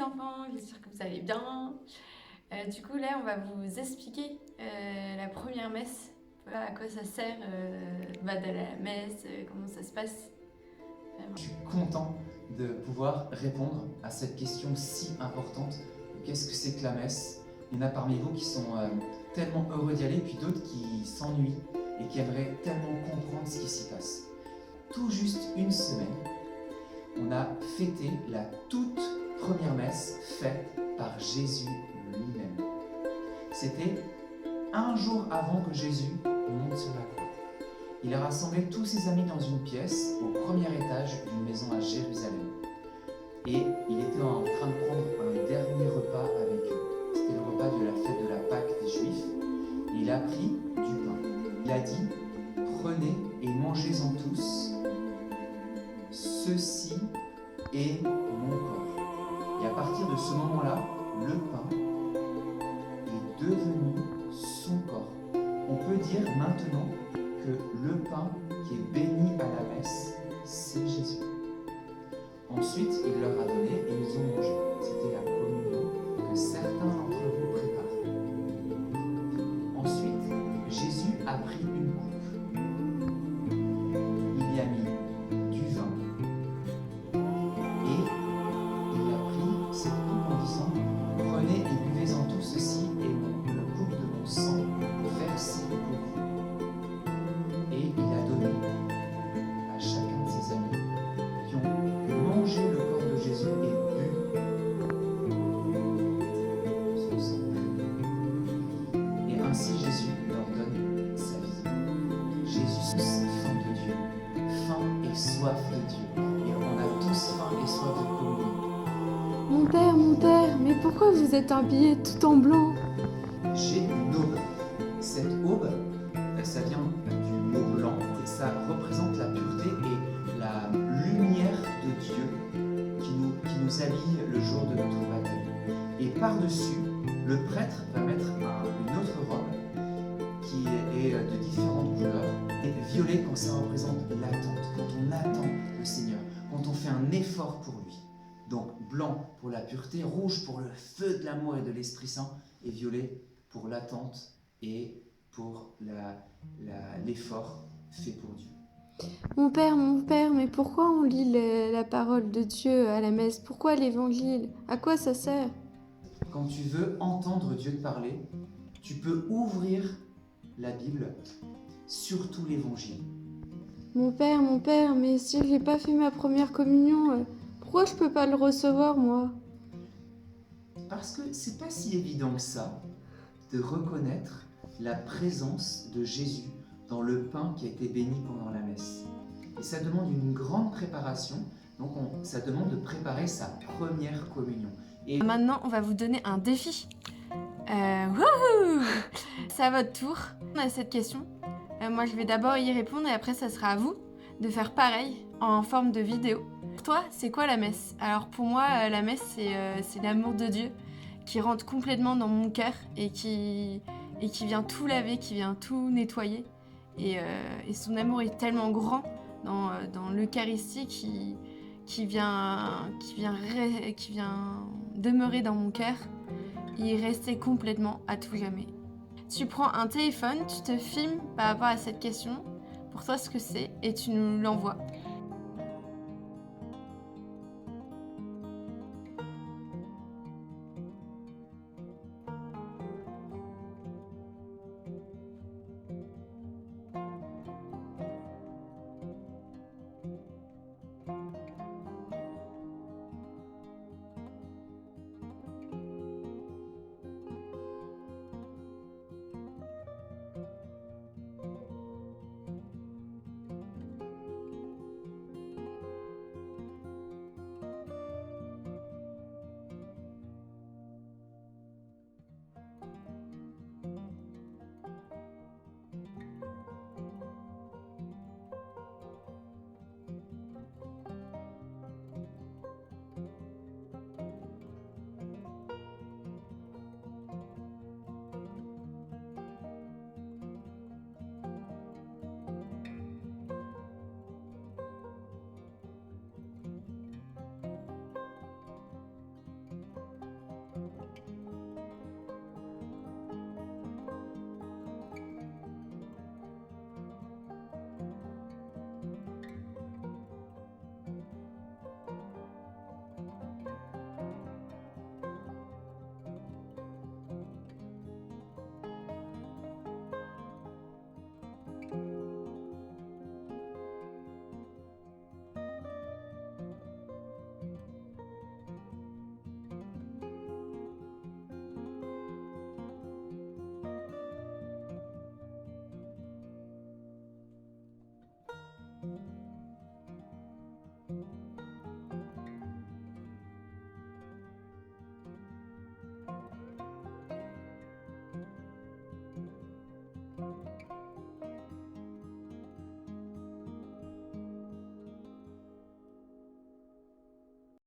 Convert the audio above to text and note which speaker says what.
Speaker 1: enfants, j'espère que vous allez bien. Du coup là on va vous expliquer la première messe, voilà, à quoi ça sert, de la messe, comment ça se passe.
Speaker 2: Je suis content de pouvoir répondre à cette question si importante. Qu'est-ce que c'est que la messe? Il y en a parmi vous qui sont tellement heureux d'y aller, puis d'autres qui s'ennuient et qui aimeraient tellement comprendre ce qui s'y passe. Tout juste une semaine, on a fêté la toute première messe faite par Jésus lui-même. C'était un jour avant que Jésus monte sur la croix. Il a rassemblé tous ses amis dans une pièce au premier étage d'une maison à Jérusalem. Et il était en train de prendre un dernier repas avec eux. C'était le repas de la fête de la Pâque des Juifs. Et il a pris du pain. Il a dit, prenez et mangez-en tous. Ceci est mon corps. Et à partir de ce moment-là, le pain est devenu son corps. On peut dire maintenant que le pain qui est béni à la messe, c'est Jésus. Ensuite, il leur a donné et ils ont mangé. C'était la communion que certains d'entre vous préparent. Ensuite, Jésus a pris une coupe. Il y a mis du vin et il a pris cette coupe en disant, prenez et buvez-en tous, ceci est le coupe de mon sang versé pour vous. Et il a donné à chacun de ses amis qui ont mangé le corps de Jésus et bu son sang. Et ainsi Jésus leur donne sa vie. Jésus, faim de Dieu, faim et soif de Dieu. Et on a tous faim et soif de communion.
Speaker 3: Mon père, mais pourquoi vous êtes habillé tout en blanc?
Speaker 2: J'ai une aube. Cette aube, ça vient du mot blanc et ça représente la pureté et la lumière de Dieu qui nous habille le jour de notre baptême. Et par-dessus, le prêtre va mettre une autre robe qui est de différentes couleurs. Et violet quand ça représente l'attente, quand on attend le Seigneur, quand on fait un effort pour lui. Donc blanc pour la pureté, rouge pour le feu de l'amour et de l'Esprit Saint, et violet pour l'attente et pour l'effort fait pour Dieu.
Speaker 3: Mon père, mais pourquoi on lit la parole de Dieu à la messe? Pourquoi l'évangile? À quoi ça sert?
Speaker 2: Quand tu veux entendre Dieu te parler, tu peux ouvrir la Bible, surtout l'Évangile.
Speaker 3: Mon père, mais si j'ai pas fait ma première communion, pourquoi je peux pas le recevoir, moi?
Speaker 2: Parce que c'est pas si évident que ça de reconnaître la présence de Jésus dans le pain qui a été béni pendant la messe. Et ça demande une grande préparation, donc ça demande de préparer sa première communion. Et
Speaker 1: Maintenant on va vous donner un défi. Wouhou! C'est à votre tour. On a cette question. Moi je vais d'abord y répondre et après ça sera à vous de faire pareil en forme de vidéo. Pour toi, c'est quoi la messe? Alors pour moi, la messe c'est l'amour de Dieu qui rentre complètement dans mon cœur et qui vient tout laver, qui vient tout nettoyer. Et son amour est tellement grand dans l'Eucharistie qui vient demeurer dans mon cœur et rester complètement à tout jamais. Tu prends un téléphone, tu te filmes par rapport à cette question, pour toi ce que c'est, et tu nous l'envoies.